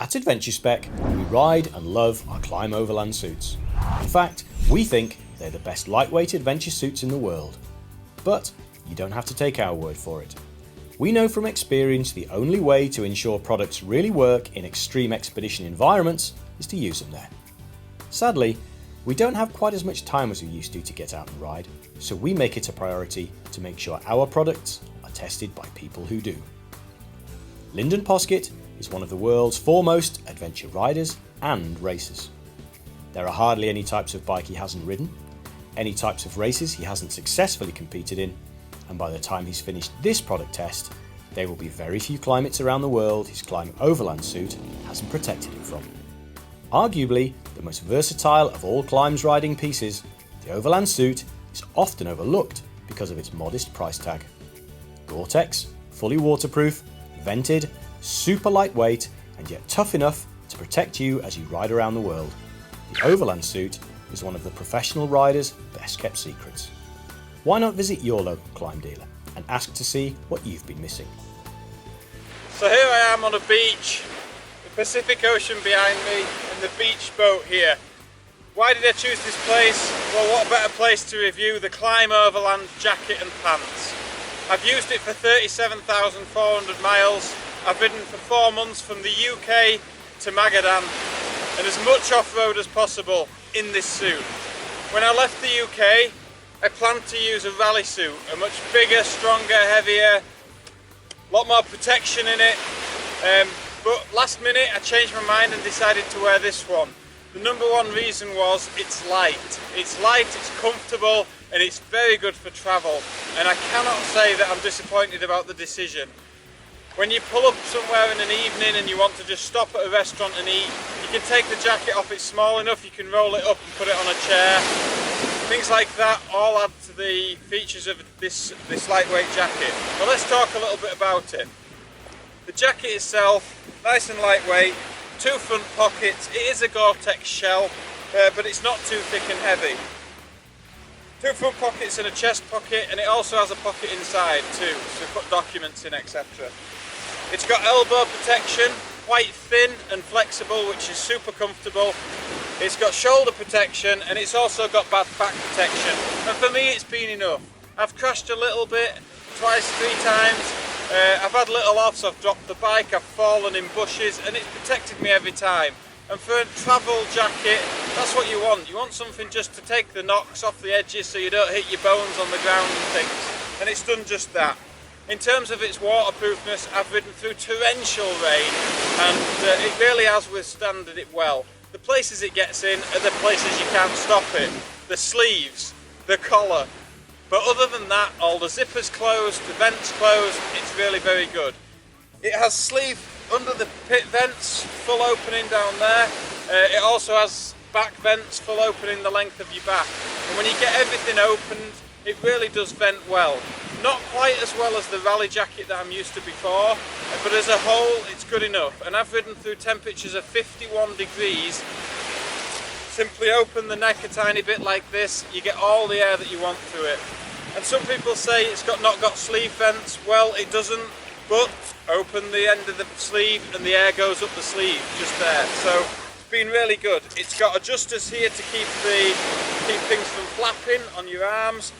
At Adventure Spec, we ride and love our Klim Overland suits. In fact, we think they're the best lightweight adventure suits in the world. But you don't have to take our word for it. We know from experience the only way to ensure products really work in extreme expedition environments is to use them there. Sadly, we don't have quite as much time as we used to get out and ride, so we make it a priority to make sure our products are tested by people who do. Lyndon Poskitt is one of the world's foremost adventure riders and racers. There are hardly any types of bike he hasn't ridden, any types of races he hasn't successfully competed in, and by the time he's finished this product test, there will be very few climates around the world his Klim Overland suit hasn't protected him from. Arguably the most versatile of all Klim's riding pieces, the Overland suit is often overlooked because of its modest price tag. Gore-Tex, fully waterproof, vented, super lightweight, and yet tough enough to protect you as you ride around the world. The Overland suit is one of the professional rider's best kept secrets. Why not visit your local Klim dealer and ask to see what you've been missing? So here I am on a beach, the Pacific Ocean behind me and the beach boat here. Why did I choose this place? Well, what better place to review the Klim Overland jacket and pants. I've used it for 37,400 miles. I've ridden for 4 months from the UK to Magadan and as much off-road as possible in this suit. When I left the UK, I planned to use a rally suit, a much bigger, stronger, heavier, a lot more protection in it. But last minute I changed my mind and decided to wear this one. The number one reason was it's light. It's light, it's comfortable, and it's very good for travel. And I cannot say that I'm disappointed about the decision. When you pull up somewhere in an evening and you want to just stop at a restaurant and eat, you can take the jacket off, it's small enough, you can roll it up and put it on a chair. Things like that all add to the features of this lightweight jacket. Well, let's talk a little bit about it. The jacket itself, nice and lightweight, 2 front pockets. It is a Gore-Tex shell, but it's not too thick and heavy. 2 front pockets and a chest pocket, and it also has a pocket inside too, so put documents in, etc. It's got elbow protection, quite thin and flexible, which is super comfortable. It's got shoulder protection, and it's also got back protection. And for me, it's been enough. I've crashed a little bit, twice, 3 times. I've had little offs, I've dropped the bike, I've fallen in bushes, and it's protected me every time. And for a travel jacket, that's what you want. You want something just to take the knocks off the edges so you don't hit your bones on the ground and things. And it's done just that. In terms of its waterproofness, I've ridden through torrential rain and it really has withstanded it well. The places it gets in are the places you can't stop it. The sleeves, the collar. But other than that, all the zippers closed, the vents closed, it's really very good. It has sleeve under the pit vents, full opening down there. It also has back vents, full opening the length of your back. And when you get everything opened, it really does vent well. Not quite as well as the rally jacket that I'm used to before, but as a whole, it's good enough. And I've ridden through temperatures of 51 degrees. Simply open the neck a tiny bit like this, you get all the air that you want through it. And some people say it's not got sleeve vents. Well, it doesn't, but open the end of the sleeve and the air goes up the sleeve, just there. So it's been really good. It's got adjusters here to keep things from flapping on your arms.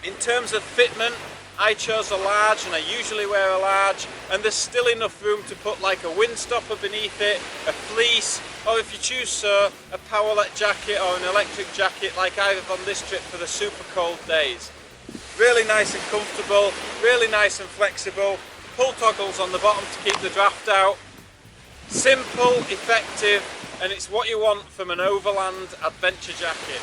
In terms of fitment, I chose a large, and I usually wear a large, and there's still enough room to put like a windstopper beneath it, a fleece, or if you choose so, a powerlet jacket or an electric jacket like I have on this trip for the super cold days. Really nice and comfortable, really nice and flexible, pull toggles on the bottom to keep the draft out. Simple, effective, and it's what you want from an overland adventure jacket.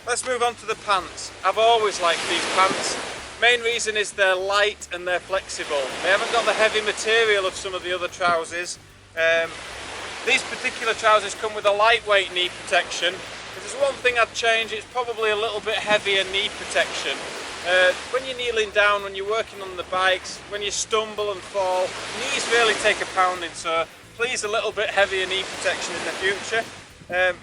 Let's move on to the pants. I've always liked these pants. Main reason is they're light and they're flexible. They haven't got the heavy material of some of the other trousers. These particular trousers come with a lightweight knee protection. If there's one thing I'd change, it's probably a little bit heavier knee protection. When you're kneeling down, when you're working on the bikes, when you stumble and fall, knees really take a pounding, so please a little bit heavier knee protection in the future.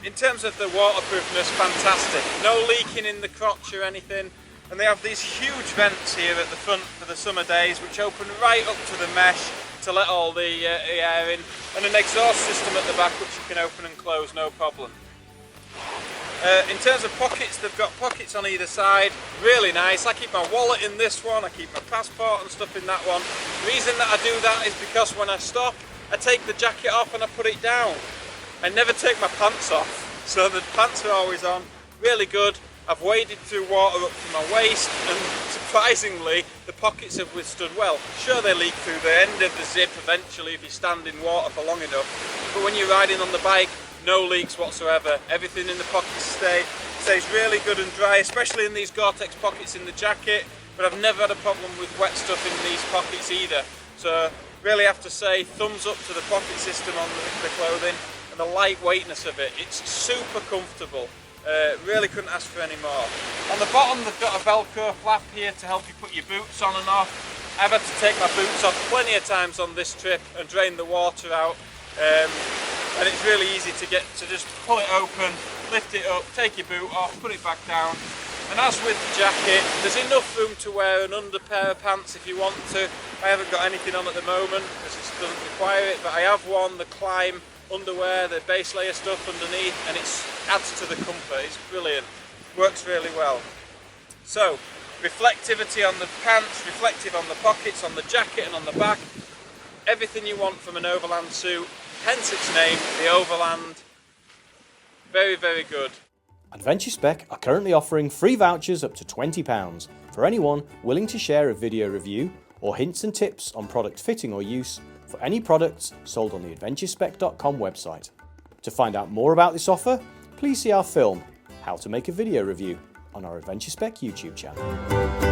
In terms of the waterproofness, fantastic. No leaking in the crotch or anything. And they have these huge vents here at the front for the summer days, which open right up to the mesh. to let all the air in, and an exhaust system at the back which you can open and close no problem. In terms of pockets, they've got pockets on either side, really nice. I keep my wallet in this one, I keep my passport and stuff in that one. The reason that I do that is because when I stop, I take the jacket off and I put it down. I never take my pants off, so the pants are always on. Really good. I've waded through water up to my waist, and surprisingly the pockets have withstood well. Sure, they leak through the end of the zip eventually if you stand in water for long enough, but when you're riding on the bike, no leaks whatsoever. Everything in the pockets stays really good and dry, especially in these Gore-Tex pockets in the jacket, but I've never had a problem with wet stuff in these pockets either. So really have to say thumbs up to the pocket system on the clothing and the lightweightness of it. It's super comfortable. Really couldn't ask for any more. On the bottom they've got a Velcro flap here to help you put your boots on and off. I've had to take my boots off plenty of times on this trip and drain the water out. And it's really easy to just pull it open, lift it up, take your boot off, put it back down. And as with the jacket, there's enough room to wear an under pair of pants if you want to. I haven't got anything on at the moment because it doesn't require it, but I have worn the Klim underwear, the base layer stuff underneath, and it adds to the comfort. It's brilliant, works really well. So, reflectivity on the pants, reflective on the pockets, on the jacket and on the back. Everything you want from an overland suit, hence its name, the Overland. Very, very good. Adventure Spec are currently offering free vouchers up to £20 for anyone willing to share a video review or hints and tips on product fitting or use for any products sold on the adventurespec.com website. To find out more about this offer, please see our film, How to Make a Video Review, on our Adventure Spec YouTube channel.